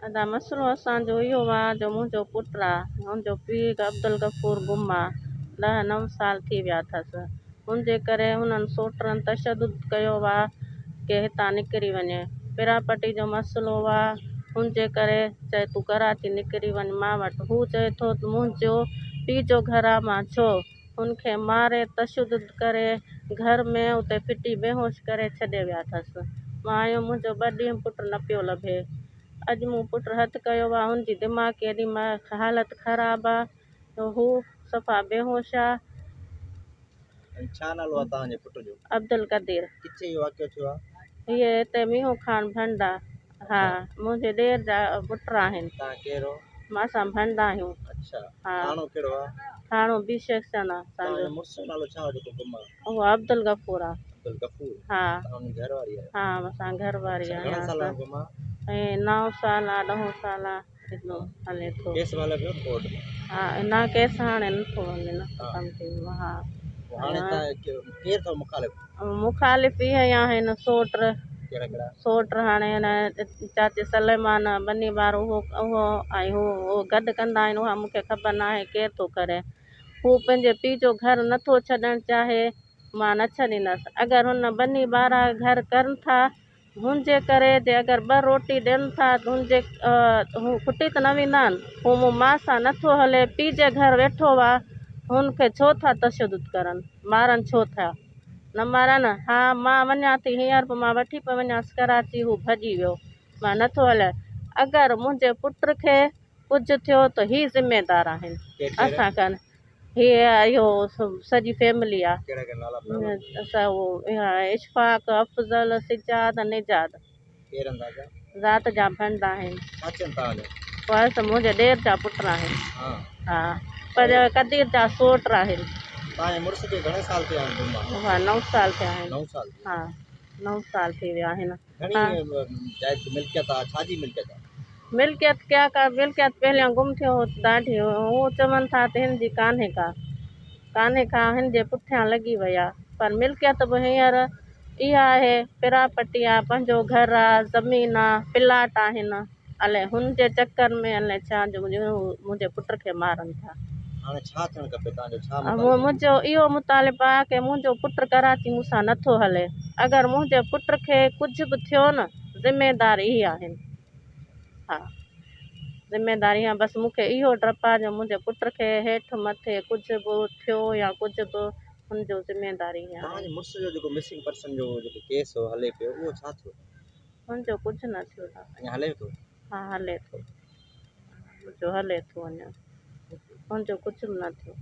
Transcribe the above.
अदा मसलो असांजो इहो आहे जो मुंहिंजो पुटु आहे, मुंहिंजो पीउ अब्दुल गफ़ूर गुम आहे। 10-9 साल थी विया अथसि। हुनजे करे हुननि सोटरनि तशदुद कयो आहे की हितां निकिरी वञे। पिरापटी जो मसइलो आहे, हुनजे करे चए तूं कराची निकिरी वञ मां वटि। हू चए थो त मुंहिंजो पीउ जो घर आहे, मां छो? हुनखे मारे तशदुद करे घर में उते फिटी बेहोश करे छॾे विया अथसि। मां आयो, मुंहिंजो 2 ॾींहं पुटु न पियो लभे। अॼु मूं पुटु हथु कयो आहे, हुनजी दिमाग़ी एॾी हालति ख़राबु आहे त हू सफ़ा बेहोश आहे। छा नालो आहे तव्हांजे पुट जो? अब्दुल कदीर। किथे इहो वाक़ियो थियो आहे? हीअ हिते मीहों खान भंडा। हा, मुंहिंजे ॾेर जा पुट आहिनि। तव्हां केरु? मां असां भंडा आहियूं। अच्छा, हा। थाणो कहिड़ो आहे? थाणो बी सेक्शन आहे असांजो। तव्हांजे मुड़ुस जो नालो छा आहे जेको गुम आहे? उहो अब्दुल गफ़ूर आहे। अब्दुल गफ़ूर? हा। तव्हां हुनजी घरवारी आहियो? हा, असां घरवारी घणा आहियां। साल गुम आहे? ऐं 9 साल 10 साल एतिरो हले थो। केस हले पियो कोर्ट में? हा, न केस हाणे नथो वञे न ख़तमु। हा। हाणे तव्हां केरु अथव मुखालिफ़? मुखालिफ़ इहे ई आहिनि सोट। कहिड़ा कहिड़ा? सोट हाणे हिन चाचे सलेमान बनी वारो उहो ऐं उहो गॾु कंदा आहिनि। उहा मूंखे ख़बर न आहे केरु थो करे। हू पंहिंजे पीउ जो घर नथो छॾणु चाहे, मां न छॾींदसि। अगरि हुन बनी ॿारहं घर कनि था, हुनजे करे जे अगरि 2 रोटी ॾियनि था त हुनजे हू खुटी त न वेंदा आहिनि। हू मूं मां सां नथो हले, पीउ जे घर वेठो आहे, हुनखे छो था तशदुद करनि? मारनि छो था? न मारनि। हा, मां वञा थी हींअर पोइ मां वठी पई वञासि कराची, हू भॼी वियो। मां नथो हले। अगरि मुंहिंजे पुट खे कुझु थियो त ही ज़िमेदार आहिनि। असां कनि इहो सॼी फैमिली आहे। असां इशफ़ाक़, अफ़ज़ल, सिजाद, निजाद। रात जा भंडा आहिनि। बस मुंहिंजे ॾेर जा पुट आहिनि। हा, पर कदीर जा सोट आहिनि। तव्हांजे मुड़ुस खे घणे साल थिया आहिनि गुम? हा, 9 साल थिया आहिनि। 9 साल? हा, 9 साल थी विया आहिनि। मिल्कियत आहे? छाजी मिल्कियत आहे? मिल्कियत क्या का मिल्कियत पहले गुम थियो ॾाढी। हू चवनि था त हिन जी कान्हे का हिन जे पुठियां लॻी विया। पर मिल्कियत बि हींअर इहा आहे, पिरापटी आहे, पंहिंजो घर आहे, ज़मीन आहे, प्लाट आहिनि। अलाए हुनजे चकर में अलाए छा जो मुंहिंजे पुट खे मारनि था। हाणे छा थियणु खपे तव्हांजो? छा मुंहिंजो इहो मुतालिबु आहे की मुंहिंजो पुटु कराची मूंसां नथो हले। अगरि मुंहिंजे पुट खे कुझु बि थियो न, ज़िमेदार इहे आहिनि। हा, ज़िमेदारी आहे। बसि मूंखे इहो डपु आहे जो मुंहिंजे पुट खे हेठि मथे कुझु बि थियो या कुझु बि, हुनजो ज़िमेदारी आहे। तव्हांजे मुड़ुस जो जेको मिसिंग पर्सन जो जेको केस हले पियो, उहो छा थियो? हुनजो कुझु न थियो। अञा हले थो? हा, हले थो। मुंहिंजो हले थो अञा। हुनजो कुझु बि न थियो।